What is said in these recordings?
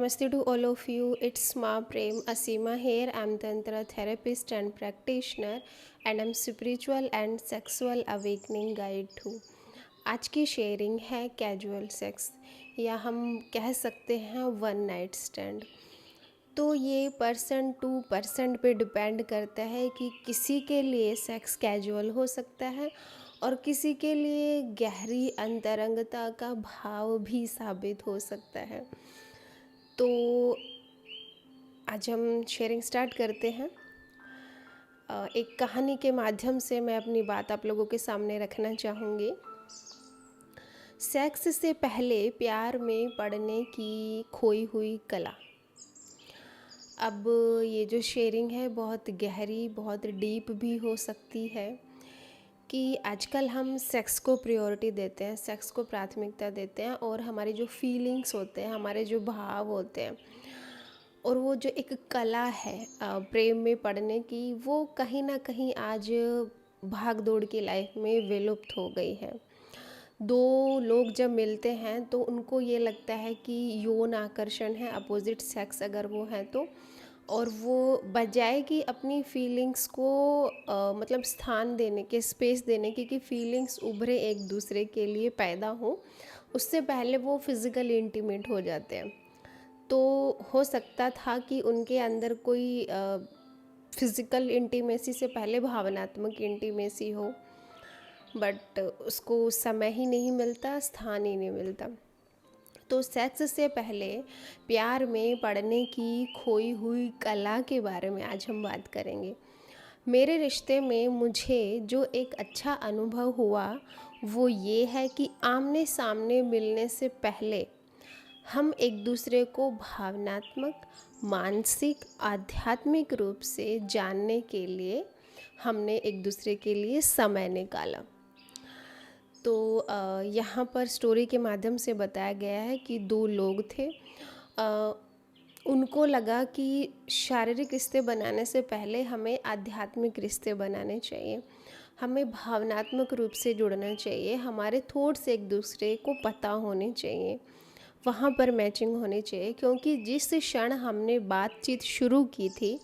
Namaste to all of you. It's Ma Prem Asima here. I'm Tantra therapist and practitioner, and I'm spiritual and sexual awakening guide too. आज की sharing है casual sex या हम कह सकते हैं one night stand. तो ये पर्सन टू पर्सन पे डिपेंड करता है कि किसी के लिए सेक्स कैजुअल हो सकता है और किसी के लिए गहरी अंतरंगता का भाव भी साबित हो सकता है। तो आज हम शेयरिंग स्टार्ट करते हैं। एक कहानी के माध्यम से मैं अपनी बात आप लोगों के सामने रखना चाहूँगी। सेक्स से पहले प्यार में पड़ने की खोई हुई कला। अब ये जो शेयरिंग है बहुत गहरी, बहुत डीप भी हो सकती है कि आजकल हम सेक्स को प्रायोरिटी देते हैं, सेक्स को प्राथमिकता देते हैं और हमारी जो फीलिंग्स होते हैं, हमारे जो भाव होते हैं और वो जो एक कला है प्रेम में पड़ने की, वो कहीं ना कहीं आज भाग दौड़ की लाइफ में विलुप्त हो गई है। दो लोग जब मिलते हैं तो उनको ये लगता है कि यौन आकर्षण है, अपोजिट सेक्स अगर वो है तो, और वो बजाय कि अपनी फीलिंग्स को मतलब स्थान देने के, स्पेस देने की कि फीलिंग्स उभरे एक दूसरे के लिए पैदा हो, उससे पहले वो फिज़िकल इंटीमेट हो जाते हैं। तो हो सकता था कि उनके अंदर कोई फिज़िकल इंटीमेसी से पहले भावनात्मक इंटीमेसी हो, बट उसको समय ही नहीं मिलता, स्थान ही नहीं मिलता। तो सेक्स से पहले प्यार में पड़ने की खोई हुई कला के बारे में आज हम बात करेंगे। मेरे रिश्ते में मुझे जो एक अच्छा अनुभव हुआ वो ये है कि आमने सामने मिलने से पहले हम एक दूसरे को भावनात्मक, मानसिक, आध्यात्मिक रूप से जानने के लिए हमने एक दूसरे के लिए समय निकाला। तो यहाँ पर स्टोरी के माध्यम से बताया गया है कि दो लोग थे। उनको लगा कि शारीरिक रिश्ते बनाने से पहले हमें आध्यात्मिक रिश्ते बनाने चाहिए, हमें भावनात्मक रूप से जुड़ना चाहिए, हमारे थॉट्स एक दूसरे को पता होने चाहिए, वहाँ पर मैचिंग होनी चाहिए। क्योंकि जिस क्षण हमने बातचीत शुरू की थी,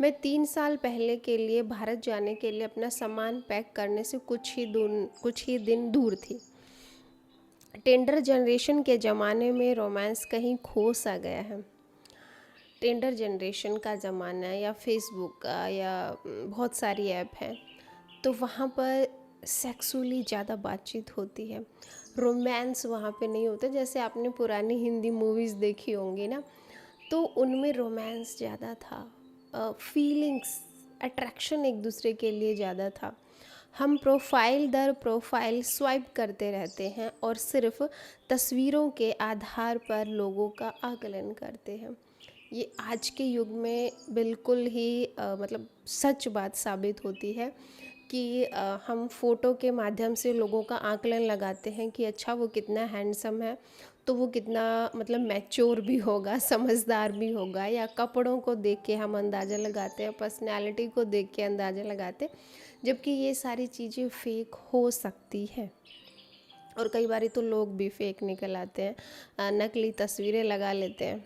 मैं 3 साल पहले के लिए भारत जाने के लिए अपना सामान पैक करने से कुछ ही दिन दूर थी। टेंडर जनरेशन के ज़माने में रोमांस कहीं खो सा गया है। टेंडर जनरेशन का ज़माना है, या फेसबुक का, या बहुत सारी ऐप हैं, तो वहाँ पर सेक्सुअली ज़्यादा बातचीत होती है, रोमांस वहाँ पे नहीं होता। जैसे आपने पुरानी हिंदी मूवीज़ देखी होंगी ना, तो उनमें रोमांस ज़्यादा था, फीलिंग्स, अट्रैक्शन एक दूसरे के लिए ज़्यादा था। हम प्रोफाइल दर प्रोफाइल स्वाइप करते रहते हैं और सिर्फ तस्वीरों के आधार पर लोगों का आकलन करते हैं। ये आज के युग में बिल्कुल ही मतलब सच बात साबित होती है कि हम फ़ोटो के माध्यम से लोगों का आकलन लगाते हैं कि अच्छा वो कितना हैंडसम है, तो वो कितना मतलब मैच्योर भी होगा, समझदार भी होगा, या कपड़ों को देख के हम अंदाज़ा लगाते हैं, पर्सनैलिटी को देख के अंदाज़ा लगाते हैं, जबकि ये सारी चीज़ें फ़ेक हो सकती हैं। और कई बार तो लोग भी फ़ेक निकल आते हैं, नकली तस्वीरें लगा लेते हैं।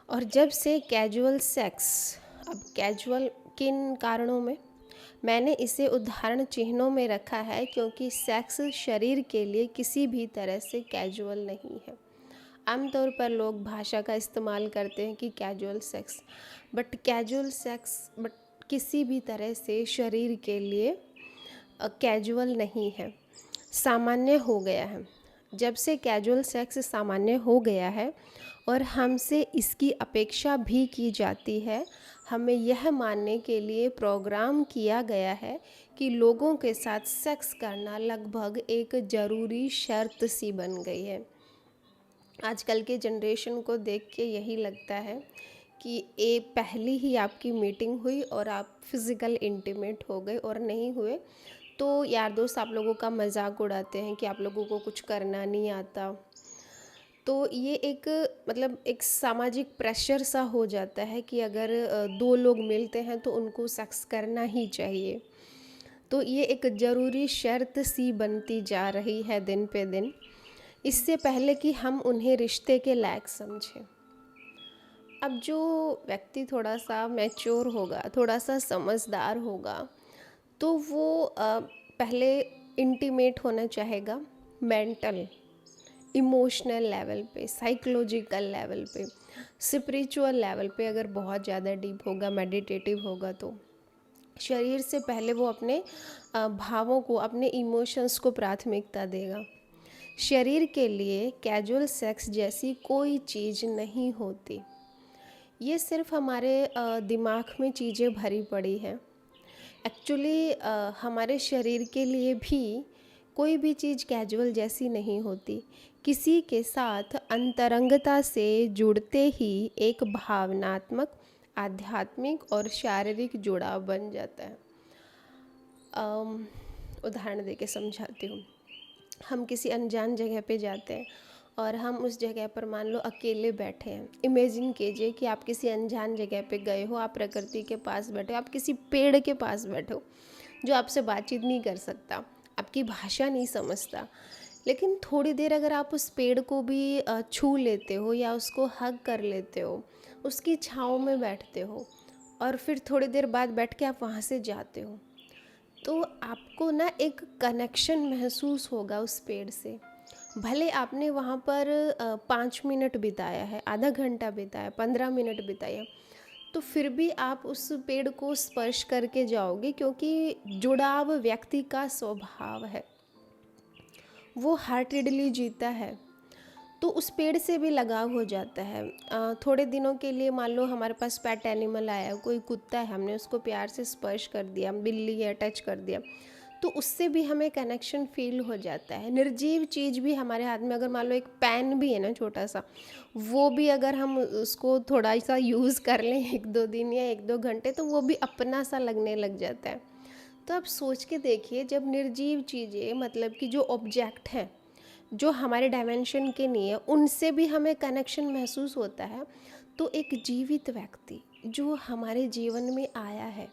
और जब से कैजुअल सेक्स, अब कैजुअल किन कारणों में, मैंने इसे उदाहरण चिन्हों में रखा है क्योंकि सेक्स शरीर के लिए किसी भी तरह से कैजुअल नहीं है। आमतौर पर लोग भाषा का इस्तेमाल करते हैं कि कैजुअल सेक्स, बट किसी भी तरह से शरीर के लिए कैजुअल नहीं है, सामान्य हो गया है। जब से कैजुअल सेक्स सामान्य हो गया है और हमसे इसकी अपेक्षा भी की जाती है, हमें यह मानने के लिए प्रोग्राम किया गया है कि लोगों के साथ सेक्स करना लगभग एक ज़रूरी शर्त सी बन गई है। आजकल के जनरेशन को देख के यही लगता है कि पहली ही आपकी मीटिंग हुई और आप फिज़िकल इंटीमेट हो गए, और नहीं हुए तो यार दोस्त आप लोगों का मजाक उड़ाते हैं कि आप लोगों को कुछ करना नहीं आता। तो ये एक मतलब एक सामाजिक प्रेशर सा हो जाता है कि अगर दो लोग मिलते हैं तो उनको सेक्स करना ही चाहिए। तो ये एक ज़रूरी शर्त सी बनती जा रही है दिन पे दिन इससे पहले कि हम उन्हें रिश्ते के लायक समझें। अब जो व्यक्ति थोड़ा सा मैच्योर होगा, थोड़ा सा समझदार होगा, तो वो पहले इंटीमेट होना चाहेगा मेंटल, इमोशनल लेवल पे, साइकोलॉजिकल लेवल पे, स्पिरिचुअल लेवल पे। अगर बहुत ज़्यादा डीप होगा, मेडिटेटिव होगा, तो शरीर से पहले वो अपने भावों को, अपने इमोशंस को प्राथमिकता देगा। शरीर के लिए कैजुअल सेक्स जैसी कोई चीज़ नहीं होती। ये सिर्फ हमारे दिमाग में चीज़ें भरी पड़ी हैं। एक्चुअली हमारे शरीर के लिए भी कोई भी चीज़ कैजुअल जैसी नहीं होती। किसी के साथ अंतरंगता से जुड़ते ही एक भावनात्मक, आध्यात्मिक और शारीरिक जुड़ाव बन जाता है। उदाहरण देके समझाती हूँ। हम किसी अनजान जगह पे जाते हैं और हम उस जगह पर मान लो अकेले बैठे हैं। इमेजिन कीजिए कि आप किसी अनजान जगह पे गए हो, आप प्रकृति के पास बैठे हो, आप किसी पेड़ के पास बैठे हो जो आपसे बातचीत नहीं कर सकता, आपकी भाषा नहीं समझता। लेकिन थोड़ी देर अगर आप उस पेड़ को भी छू लेते हो या उसको हग कर लेते हो, उसकी छाँव में बैठते हो और फिर थोड़ी देर बाद बैठ के आप वहाँ से जाते हो, तो आपको ना एक कनेक्शन महसूस होगा उस पेड़ से। भले आपने वहाँ पर 5 मिनट बिताया है, आधा घंटा बिताया, 15 मिनट बिताया, तो फिर भी आप उस पेड़ को स्पर्श करके जाओगे, क्योंकि जुड़ाव व्यक्ति का स्वभाव है, वो हार्टेडली जीता है, तो उस पेड़ से भी लगाव हो जाता है। थोड़े दिनों के लिए मान लो हमारे पास पेट एनिमल आया, कोई कुत्ता है, हमने उसको प्यार से स्पर्श कर दिया, बिल्ली है टच कर दिया, तो उससे भी हमें कनेक्शन फील हो जाता है। निर्जीव चीज़ भी हमारे हाथ में, अगर मान लो एक पेन भी है ना छोटा सा, वो भी अगर हम उसको थोड़ा सा यूज़ कर लें 1-2 दिन या 1-2 घंटे, तो वो भी अपना सा लगने लग जाता है। तो आप सोच के देखिए, जब निर्जीव चीज़ें, मतलब कि जो ऑब्जेक्ट हैं, जो हमारे डायमेंशन के नहीं है, उनसे भी हमें कनेक्शन महसूस होता है, तो एक जीवित व्यक्ति जो हमारे जीवन में आया है,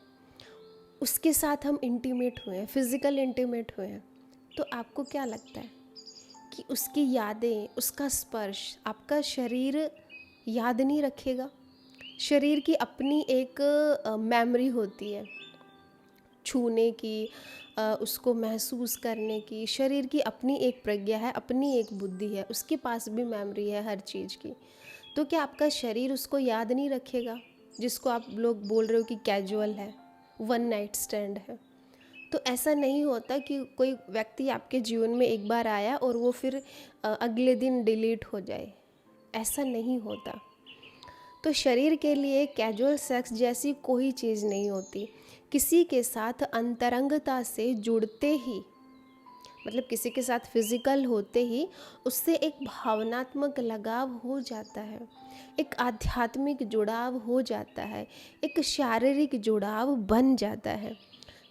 उसके साथ हम इंटीमेट हुए हैं, फिज़िकल इंटीमेट हुए हैं, तो आपको क्या लगता है कि उसकी यादें, उसका स्पर्श आपका शरीर याद नहीं रखेगा? शरीर की अपनी एक मेमोरी होती है, छूने की, उसको महसूस करने की। शरीर की अपनी एक प्रज्ञा है, अपनी एक बुद्धि है, उसके पास भी मेमोरी है हर चीज़ की। तो क्या आपका शरीर उसको याद नहीं रखेगा, जिसको आप लोग बोल रहे हो कि कैजुअल है, वन नाइट स्टैंड है? तो ऐसा नहीं होता कि कोई व्यक्ति आपके जीवन में एक बार आया और वो फिर अगले दिन डिलीट हो जाए, ऐसा नहीं होता। तो शरीर के लिए कैजुअल सेक्स जैसी कोई चीज़ नहीं होती। किसी के साथ अंतरंगता से जुड़ते ही, मतलब किसी के साथ फिजिकल होते ही, उससे एक भावनात्मक लगाव हो जाता है, एक आध्यात्मिक जुड़ाव हो जाता है, एक शारीरिक जुड़ाव बन जाता है।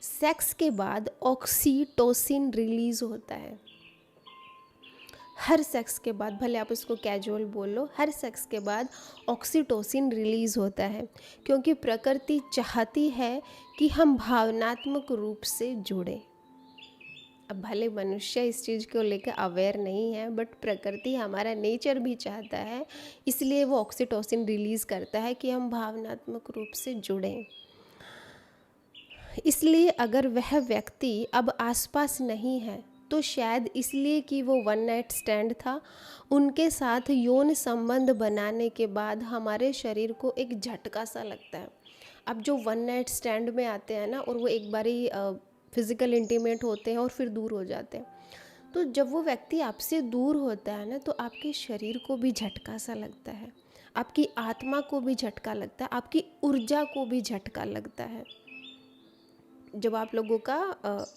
सेक्स के बाद ऑक्सीटोसिन रिलीज होता है। हर सेक्स के बाद, भले आप उसको कैजुअल बोलो, हर सेक्स के बाद ऑक्सीटोसिन रिलीज़ होता है, क्योंकि प्रकृति चाहती है कि हम भावनात्मक रूप से जुड़ें। अब भले मनुष्य इस चीज़ को लेकर अवेयर नहीं है, बट प्रकृति, हमारा नेचर भी चाहता है, इसलिए वो ऑक्सीटोसिन रिलीज़ करता है कि हम भावनात्मक रूप से जुड़ें। इसलिए अगर वह व्यक्ति अब आसपास नहीं है, तो शायद इसलिए कि वो वन नाइट स्टैंड था, उनके साथ यौन संबंध बनाने के बाद हमारे शरीर को एक झटका सा लगता है। अब जो वन नाइट स्टैंड में आते हैं ना, और वो एक बारी फिज़िकल इंटीमेट होते हैं और फिर दूर हो जाते हैं, तो जब वो व्यक्ति आपसे दूर होता है ना, तो आपके शरीर को भी झटका सा लगता है, आपकी आत्मा को भी झटका लगता है, आपकी ऊर्जा को भी झटका लगता है। जब आप लोगों का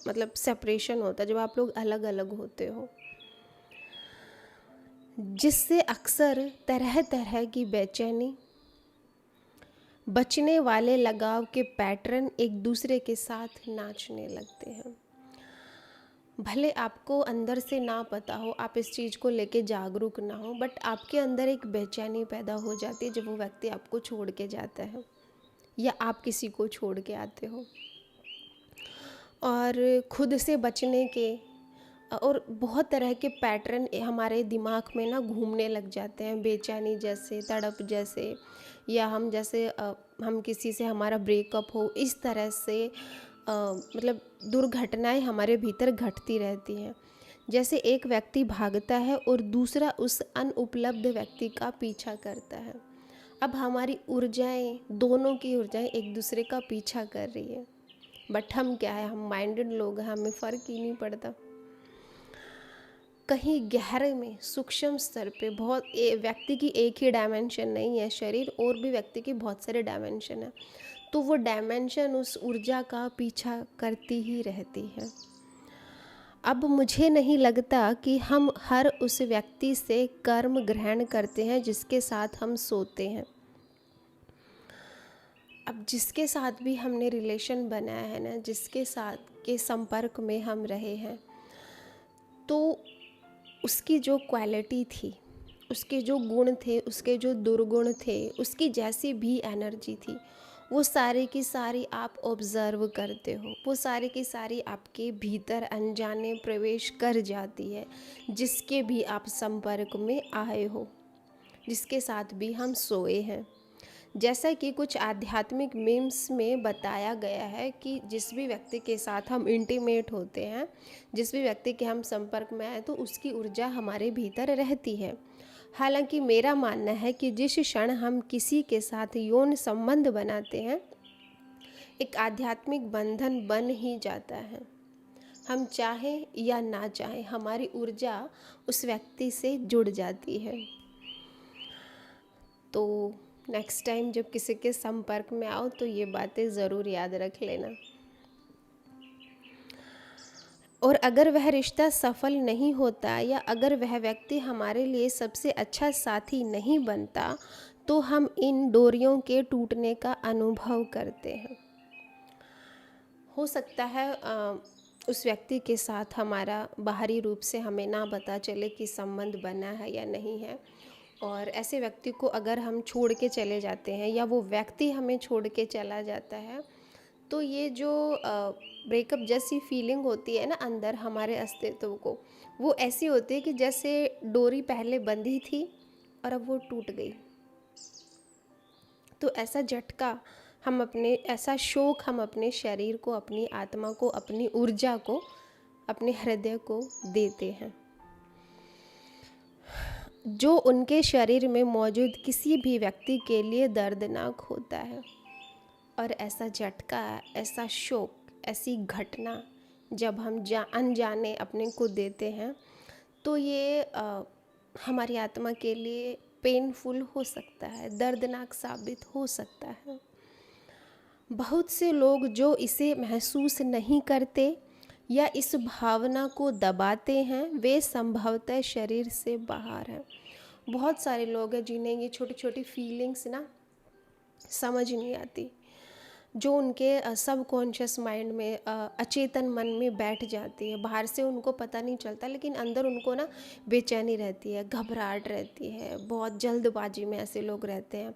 मतलब सेपरेशन होता है, जब आप लोग अलग अलग होते हो, जिससे अक्सर तरह तरह की बेचैनी, बचने वाले लगाव के पैटर्न एक दूसरे के साथ नाचने लगते हैं। भले आपको अंदर से ना पता हो, आप इस चीज़ को लेके जागरूक ना हो, बट आपके अंदर एक बेचैनी पैदा हो जाती है जब वो व्यक्ति आपको छोड़ के जाता है या आप किसी को छोड़ के आते हो। और खुद से बचने के और बहुत तरह के पैटर्न हमारे दिमाग में ना घूमने लग जाते हैं, बेचैनी जैसे, तड़प जैसे, या हम जैसे हम किसी से हमारा ब्रेकअप हो, इस तरह से मतलब दुर्घटनाएं हमारे भीतर घटती रहती हैं। जैसे एक व्यक्ति भागता है और दूसरा उस अनुपलब्ध व्यक्ति का पीछा करता है। अब हमारी ऊर्जाएं, दोनों की ऊर्जाएं एक दूसरे का पीछा कर रही है, बट हम क्या है, हम माइंडेड लोग हैं, हमें फ़र्क ही नहीं पड़ता। कहीं गहरे में सूक्ष्म स्तर पे बहुत व्यक्ति की एक ही डायमेंशन नहीं है शरीर, और भी व्यक्ति की बहुत सारे डायमेंशन है, तो वो डायमेंशन उस ऊर्जा का पीछा करती ही रहती है। अब मुझे नहीं लगता कि हम हर उस व्यक्ति से कर्म ग्रहण करते हैं जिसके साथ हम सोते हैं। अब जिसके साथ भी हमने रिलेशन बनाया है ना, जिसके साथ के संपर्क में हम रहे हैं, तो उसकी जो क्वालिटी थी, उसके जो गुण थे, उसके जो दुर्गुण थे, उसकी जैसी भी एनर्जी थी, वो सारी की सारी आप ऑब्ज़र्व करते हो, वो सारी की सारी आपके भीतर अनजाने प्रवेश कर जाती है, जिसके भी आप संपर्क में आए हो, जिसके साथ भी हम सोए हैं। जैसा कि कुछ आध्यात्मिक मीम्स में बताया गया है कि जिस भी व्यक्ति के साथ हम इंटीमेट होते हैं, जिस भी व्यक्ति के हम संपर्क में आए, तो उसकी ऊर्जा हमारे भीतर रहती है। हालांकि मेरा मानना है कि जिस क्षण हम किसी के साथ यौन संबंध बनाते हैं, एक आध्यात्मिक बंधन बन ही जाता है। हम चाहें या ना चाहें, हमारी ऊर्जा उस व्यक्ति से जुड़ जाती है। तो नेक्स्ट टाइम जब किसी के संपर्क में आओ तो ये बातें ज़रूर याद रख लेना। और अगर वह रिश्ता सफल नहीं होता, या अगर वह व्यक्ति हमारे लिए सबसे अच्छा साथी नहीं बनता, तो हम इन डोरियों के टूटने का अनुभव करते हैं। हो सकता है उस व्यक्ति के साथ हमारा बाहरी रूप से हमें ना पता चले कि संबंध बना है या नहीं है, और ऐसे व्यक्ति को अगर हम छोड़ के चले जाते हैं, या वो व्यक्ति हमें छोड़ के चला जाता है, तो ये जो ब्रेकअप जैसी फीलिंग होती है ना अंदर हमारे अस्तित्व को, वो ऐसी होती है कि जैसे डोरी पहले बंधी थी और अब वो टूट गई। तो ऐसा झटका हम अपने, ऐसा शोक हम अपने शरीर को, अपनी आत्मा को, अपनी ऊर्जा को, अपने हृदय को देते हैं, जो उनके शरीर में मौजूद किसी भी व्यक्ति के लिए दर्दनाक होता है। और ऐसा झटका, ऐसा शोक, ऐसी घटना जब हम अनजाने अपने को देते हैं, तो ये हमारी आत्मा के लिए पेनफुल हो सकता है, दर्दनाक साबित हो सकता है। बहुत से लोग जो इसे महसूस नहीं करते या इस भावना को दबाते हैं, वे संभवतः शरीर से बाहर हैं। बहुत सारे लोग हैं जिन्हें ये छोटी छोटी फीलिंग्स ना समझ नहीं आती, जो उनके सबकॉन्शियस माइंड में, अचेतन मन में बैठ जाती है। बाहर से उनको पता नहीं चलता, लेकिन अंदर उनको ना बेचैनी रहती है, घबराहट रहती है, बहुत जल्दबाजी में ऐसे लोग रहते हैं,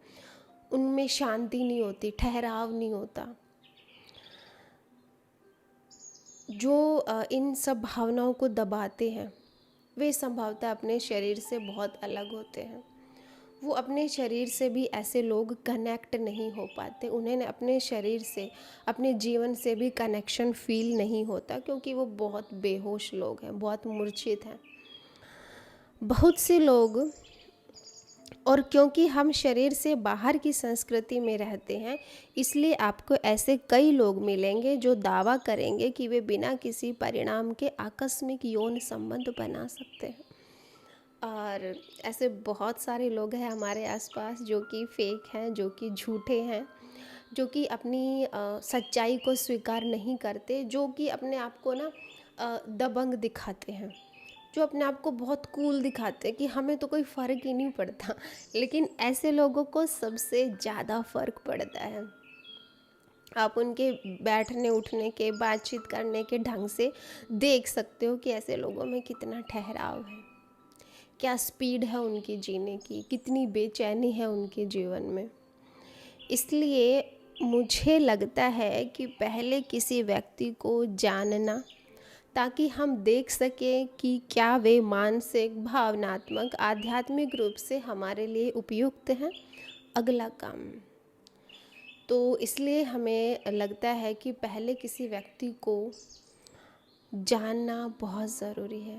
उनमें शांति नहीं होती, ठहराव नहीं होता। जो इन सब भावनाओं को दबाते हैं, वे संभवतः अपने शरीर से बहुत अलग होते हैं। वो अपने शरीर से भी, ऐसे लोग कनेक्ट नहीं हो पाते, उन्हें अपने शरीर से, अपने जीवन से भी कनेक्शन फील नहीं होता, क्योंकि वो बहुत बेहोश लोग हैं, बहुत मूर्छित हैं बहुत से लोग। और क्योंकि हम शरीर से बाहर की संस्कृति में रहते हैं, इसलिए आपको ऐसे कई लोग मिलेंगे जो दावा करेंगे कि वे बिना किसी परिणाम के आकस्मिक यौन संबंध बना सकते हैं। और ऐसे बहुत सारे लोग हैं हमारे आसपास जो कि फेक हैं, जो कि झूठे हैं, जो कि अपनी सच्चाई को स्वीकार नहीं करते, जो कि अपने आप को ना दबंग दिखाते हैं, जो अपने आप को बहुत कूल दिखाते हैं कि हमें तो कोई फ़र्क ही नहीं पड़ता। लेकिन ऐसे लोगों को सबसे ज़्यादा फ़र्क पड़ता है। आप उनके बैठने उठने के, बातचीत करने के ढंग से देख सकते हो कि ऐसे लोगों में कितना ठहराव है, क्या स्पीड है उनकी जीने की, कितनी बेचैनी है उनके जीवन में। इसलिए मुझे लगता है कि पहले किसी व्यक्ति को जानना, ताकि हम देख सकें कि क्या वे मानसिक, भावनात्मक, आध्यात्मिक रूप से हमारे लिए उपयुक्त हैं। अगला काम, तो इसलिए हमें लगता है कि पहले किसी व्यक्ति को जानना बहुत ज़रूरी है।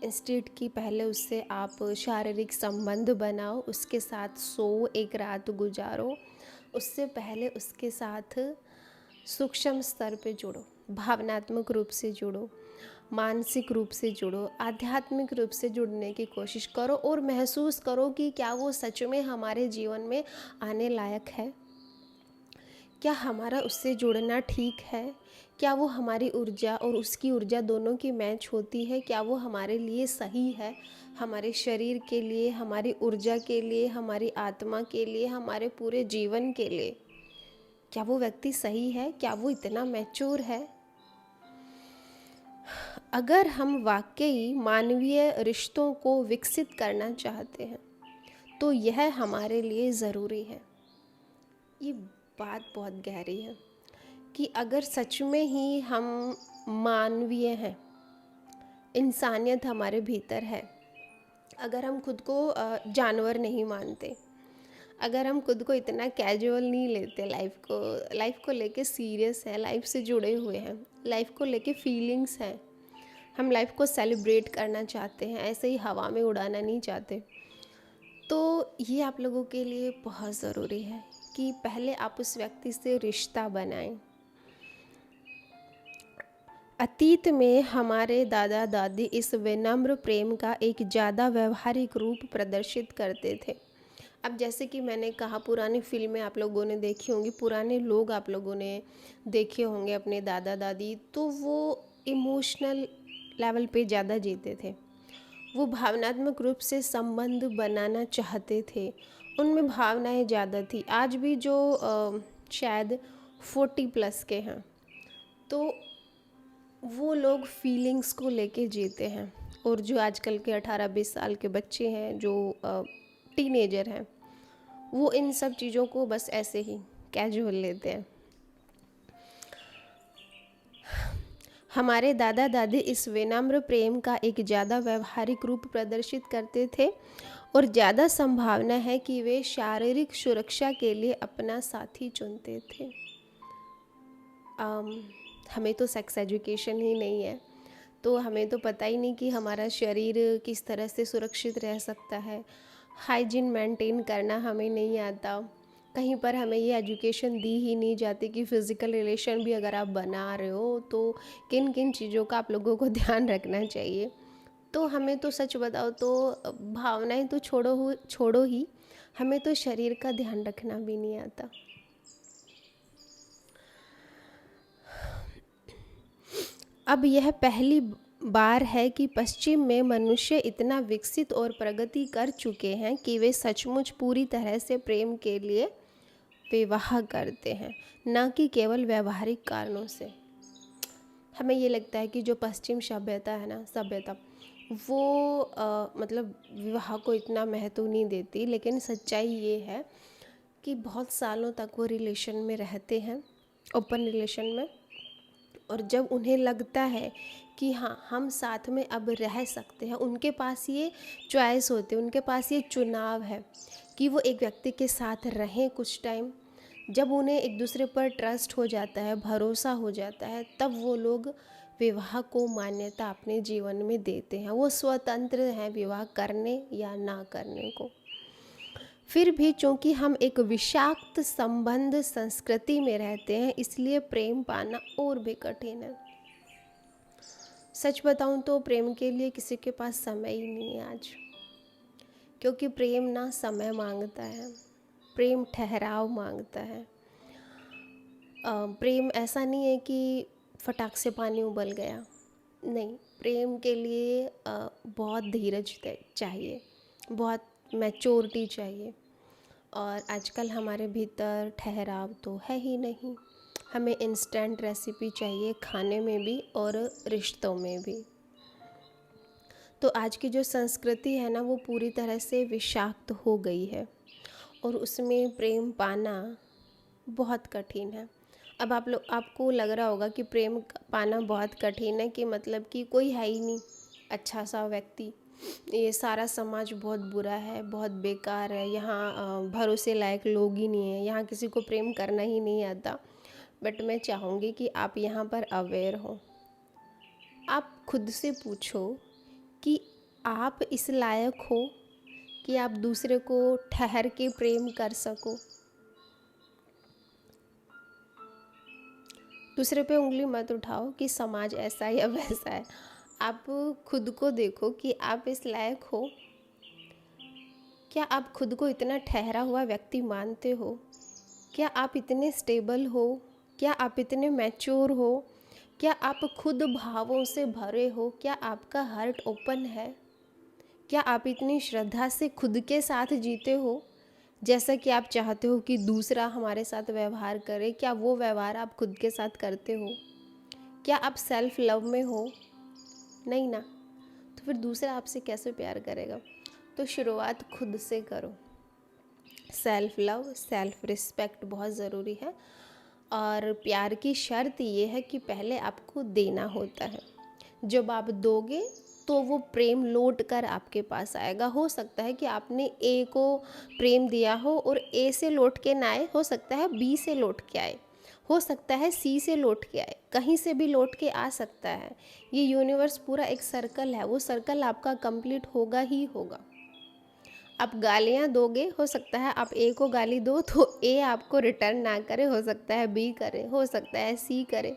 इंस्टेड कि पहले उससे आप शारीरिक संबंध बनाओ, उसके साथ सो, एक रात गुजारो, उससे पहले उसके साथ सूक्ष्म स्तर पे जुड़ो, भावनात्मक रूप से जुड़ो, मानसिक रूप से जुड़ो, आध्यात्मिक रूप से जुड़ने की कोशिश करो और महसूस करो कि क्या वो सच में हमारे जीवन में आने लायक है, क्या हमारा उससे जुड़ना ठीक है, क्या वो हमारी ऊर्जा और उसकी ऊर्जा दोनों की मैच होती है, क्या वो हमारे लिए सही है, हमारे शरीर के लिए, हमारी ऊर्जा के लिए, हमारी आत्मा के लिए, हमारे पूरे जीवन के लिए, क्या वो व्यक्ति सही है, क्या वो इतना मैच्योर है। अगर हम वाकई मानवीय रिश्तों को विकसित करना चाहते हैं तो यह हमारे लिए ज़रूरी है। ये बात बहुत गहरी है कि अगर सच में ही हम मानवीय हैं, इंसानियत हमारे भीतर है, अगर हम खुद को जानवर नहीं मानते, अगर हम खुद को इतना कैजुअल नहीं लेते, लाइफ को लेके सीरियस है, लाइफ से जुड़े हुए हैं, लाइफ को लेके फीलिंग्स हैं, हम लाइफ को सेलिब्रेट करना चाहते हैं, ऐसे ही हवा में उड़ाना नहीं चाहते, तो ये आप लोगों के लिए बहुत ज़रूरी है कि पहले आप उस व्यक्ति से रिश्ता बनाएं। अतीत में हमारे दादा दादी इस विनम्र प्रेम का एक ज़्यादा व्यवहारिक रूप प्रदर्शित करते थे। अब जैसे कि मैंने कहा, पुरानी फिल्में आप लोगों ने देखी होंगी, पुराने लोग आप लोगों ने देखे होंगे अपने दादा दादी, तो वो इमोशनल लेवल पे ज़्यादा जीते थे, वो भावनात्मक रूप से संबंध बनाना चाहते थे, उनमें भावनाएं ज़्यादा थी। आज भी जो शायद 40+ के हैं, तो वो लोग फीलिंग्स को लेके जीते हैं, और जो आजकल के 18-20 साल के बच्चे हैं, जो टीनेजर हैं, वो इन सब चीज़ों को बस ऐसे ही कैजुअल लेते हैं। हमारे दादा दादी इस विनम्र प्रेम का एक ज़्यादा व्यवहारिक रूप प्रदर्शित करते थे और ज़्यादा संभावना है कि वे शारीरिक सुरक्षा के लिए अपना साथी चुनते थे। हमें तो सेक्स एजुकेशन ही नहीं है, तो हमें तो पता ही नहीं कि हमारा शरीर किस तरह से सुरक्षित रह सकता है, हाइजीन मेंटेन करना हमें नहीं आता, कहीं पर हमें ये एजुकेशन दी ही नहीं जाती कि फ़िज़िकल रिलेशन भी अगर आप बना रहे हो तो किन किन चीज़ों का आप लोगों को ध्यान रखना चाहिए। तो हमें तो सच बताओ तो भावनाएं तो छोड़ो ही, हमें तो शरीर का ध्यान रखना भी नहीं आता। अब यह पहली बार है कि पश्चिम में मनुष्य इतना विकसित और प्रगति कर चुके हैं कि वे सचमुच पूरी तरह से प्रेम के लिए विवाह करते हैं, न कि केवल व्यवहारिक कारणों से। हमें ये लगता है कि जो पश्चिम सभ्यता है ना, वो मतलब विवाह को इतना महत्व नहीं देती, लेकिन सच्चाई ये है कि बहुत सालों तक वो रिलेशन में रहते हैं, ओपन रिलेशन में, और जब उन्हें लगता है कि हाँ हम साथ में अब रह सकते हैं, उनके पास ये चॉइस होती है, उनके पास ये चुनाव है कि वो एक व्यक्ति के साथ रहें कुछ टाइम। जब उन्हें एक दूसरे पर ट्रस्ट हो जाता है, भरोसा हो जाता है, तब वो लोग विवाह को मान्यता अपने जीवन में देते हैं। वो स्वतंत्र हैं विवाह करने या ना करने को। फिर भी चूंकि हम एक विषाक्त संबंध संस्कृति में रहते हैं, इसलिए प्रेम पाना और भी कठिन है। सच बताऊं तो प्रेम के लिए किसी के पास समय ही नहीं है आज, क्योंकि प्रेम ना समय मांगता है, प्रेम ठहराव मांगता है। प्रेम ऐसा नहीं है कि फटाक से पानी उबल गया, नहीं, प्रेम के लिए बहुत धीरज चाहिए, बहुत मैच्योरिटी चाहिए, और आजकल हमारे भीतर ठहराव तो है ही नहीं। हमें इंस्टेंट रेसिपी चाहिए, खाने में भी और रिश्तों में भी। तो आज की जो संस्कृति है ना, वो पूरी तरह से विषाक्त हो गई है और उसमें प्रेम पाना बहुत कठिन है। अब आपको लग रहा होगा कि प्रेम पाना बहुत कठिन है, कि मतलब कि कोई है ही नहीं अच्छा सा व्यक्ति, ये सारा समाज बहुत बुरा है, बहुत बेकार है, यहाँ भरोसे लायक लोग ही नहीं है, यहाँ किसी को प्रेम करना ही नहीं आता। बट मैं चाहूँगी कि आप यहाँ पर अवेयर हो। आप खुद से पूछो कि आप इस लायक हो कि आप दूसरे को ठहर के प्रेम कर सको। दूसरे पे उंगली मत उठाओ कि समाज ऐसा है या वैसा है। आप खुद को देखो कि आप इस लायक हो। क्या आप खुद को इतना ठहरा हुआ व्यक्ति मानते हो? क्या आप इतने स्टेबल हो? क्या आप इतने मैच्योर हो? क्या आप खुद भावों से भरे हो? क्या आपका हार्ट ओपन है? क्या आप इतनी श्रद्धा से खुद के साथ जीते हो जैसा कि आप चाहते हो कि दूसरा हमारे साथ व्यवहार करे? क्या वो व्यवहार आप खुद के साथ करते हो? क्या आप सेल्फ लव में हो? नहीं ना। तो फिर दूसरा आपसे कैसे प्यार करेगा? तो शुरुआत खुद से करो। सेल्फ लव, सेल्फ रिस्पेक्ट बहुत ज़रूरी है। और प्यार की शर्त ये है कि पहले आपको देना होता है। जब आप दोगे तो वो प्रेम लौट कर आपके पास आएगा। हो सकता है कि आपने ए को प्रेम दिया हो और ए से लौट के ना आए, हो सकता है बी से लौट के आए, हो सकता है सी से लौट के आए, कहीं से भी लौट के आ सकता है। ये यूनिवर्स पूरा एक सर्कल है, वो सर्कल आपका कंप्लीट होगा ही होगा। आप गालियाँ दोगे, हो सकता है आप ए को गाली दो तो ए आपको रिटर्न ना करे, हो सकता है बी करे, हो सकता है सी करे।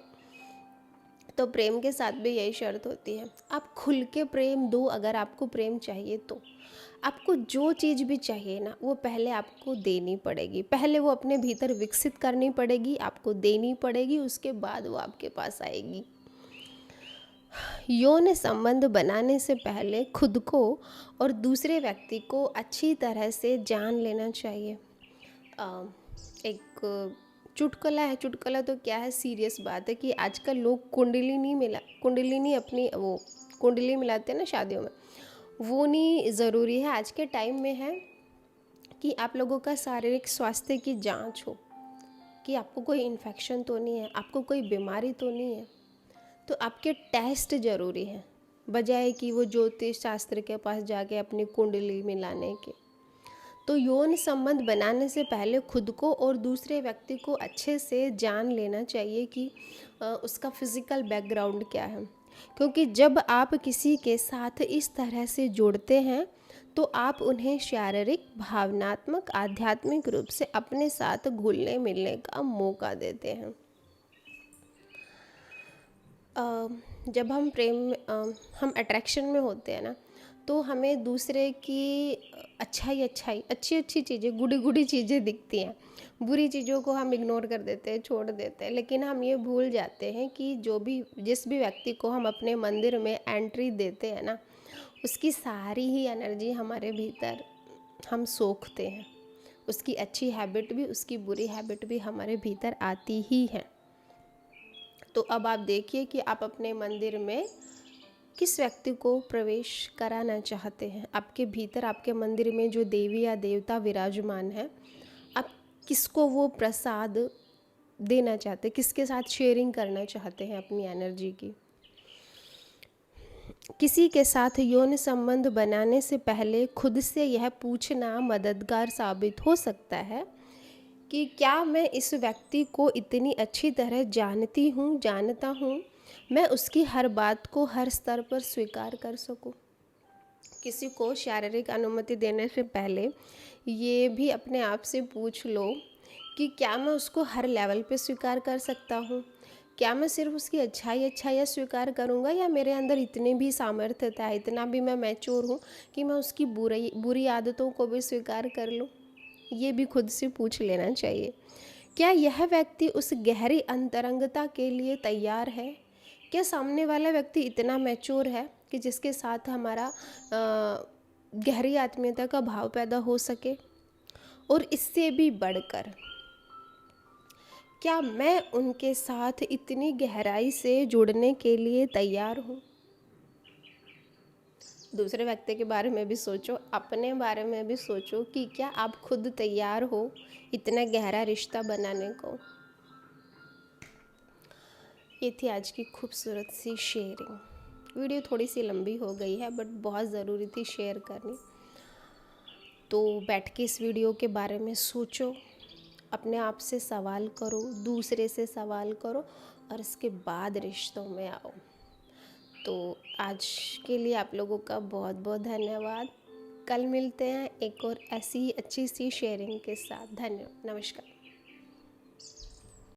तो प्रेम के साथ भी यही शर्त होती है। आप खुल के प्रेम दो। अगर आपको प्रेम चाहिए तो आपको जो चीज़ भी चाहिए ना, वो पहले आपको देनी पड़ेगी। पहले वो अपने भीतर विकसित करनी पड़ेगी, आपको देनी पड़ेगी, उसके बाद वो आपके पास आएगी। यौन संबंध बनाने से पहले खुद को और दूसरे व्यक्ति को अच्छी तरह से जान लेना चाहिए। एक चुटकुला है, चुटकुला तो क्या है, सीरियस बात है कि आजकल लोग कुंडलिनी अपनी वो कुंडली मिलाते हैं ना शादियों में, वो नहीं ज़रूरी है। आज के टाइम में है कि आप लोगों का शारीरिक स्वास्थ्य की जांच हो, कि आपको कोई इन्फेक्शन तो नहीं है, आपको कोई बीमारी तो नहीं है। तो आपके टेस्ट ज़रूरी हैं, बजाय कि वो ज्योतिष शास्त्र के पास जाके अपनी कुंडली मिलाने के। तो यौन संबंध बनाने से पहले खुद को और दूसरे व्यक्ति को अच्छे से जान लेना चाहिए कि उसका फिज़िकल बैकग्राउंड क्या है। क्योंकि जब आप किसी के साथ इस तरह से जुड़ते हैं तो आप उन्हें शारीरिक, भावनात्मक, आध्यात्मिक रूप से अपने साथ घुलने मिलने का मौका देते हैं। जब हम अट्रैक्शन में होते हैं ना, तो हमें दूसरे की अच्छी अच्छी चीज़ें, गुडी गुडी चीज़ें दिखती हैं। बुरी चीज़ों को हम इग्नोर कर देते हैं, छोड़ देते हैं। लेकिन हम ये भूल जाते हैं कि जिस भी व्यक्ति को हम अपने मंदिर में एंट्री देते हैं ना, उसकी सारी ही एनर्जी हमारे भीतर हम सोखते हैं। उसकी अच्छी हैबिट भी, उसकी बुरी हैबिट भी हमारे भीतर आती ही है। तो अब आप देखिए कि आप अपने मंदिर में किस व्यक्ति को प्रवेश कराना चाहते हैं। आपके भीतर, आपके मंदिर में जो देवी या देवता विराजमान है, आप किसको वो प्रसाद देना चाहते हैं, किसके साथ शेयरिंग करना चाहते हैं अपनी एनर्जी की। किसी के साथ यौन संबंध बनाने से पहले खुद से यह पूछना मददगार साबित हो सकता है कि क्या मैं इस व्यक्ति को इतनी अच्छी तरह जानता हूँ, मैं उसकी हर बात को हर स्तर पर स्वीकार कर सकूँ। किसी को शारीरिक अनुमति देने से पहले ये भी अपने आप से पूछ लो कि क्या मैं उसको हर लेवल पे स्वीकार कर सकता हूँ। क्या मैं सिर्फ उसकी अच्छाई स्वीकार करूँगा, या मेरे अंदर इतनी भी सामर्थ्यता है, इतना भी मैं मैच्योर हूँ कि मैं उसकी बुरी आदतों को भी स्वीकार कर लूँ। ये भी खुद से पूछ लेना चाहिए। क्या यह व्यक्ति उस गहरी अंतरंगता के लिए तैयार है? क्या सामने वाला व्यक्ति इतना मैच्योर है कि जिसके साथ हमारा गहरी आत्मीयता का भाव पैदा हो सके? और इससे भी बढ़कर, क्या मैं उनके साथ इतनी गहराई से जुड़ने के लिए तैयार हूँ? दूसरे व्यक्ति के बारे में भी सोचो, अपने बारे में भी सोचो कि क्या आप खुद तैयार हो इतना गहरा रिश्ता बनाने को। ये थी आज की खूबसूरत सी शेयरिंग। वीडियो थोड़ी सी लंबी हो गई है बट बहुत ज़रूरी थी शेयर करनी। तो बैठ के इस वीडियो के बारे में सोचो, अपने आप से सवाल करो, दूसरे से सवाल करो और इसके बाद रिश्तों में आओ। तो आज के लिए आप लोगों का बहुत बहुत धन्यवाद। कल मिलते हैं एक और ऐसी ही अच्छी सी शेयरिंग के साथ। नमस्कार।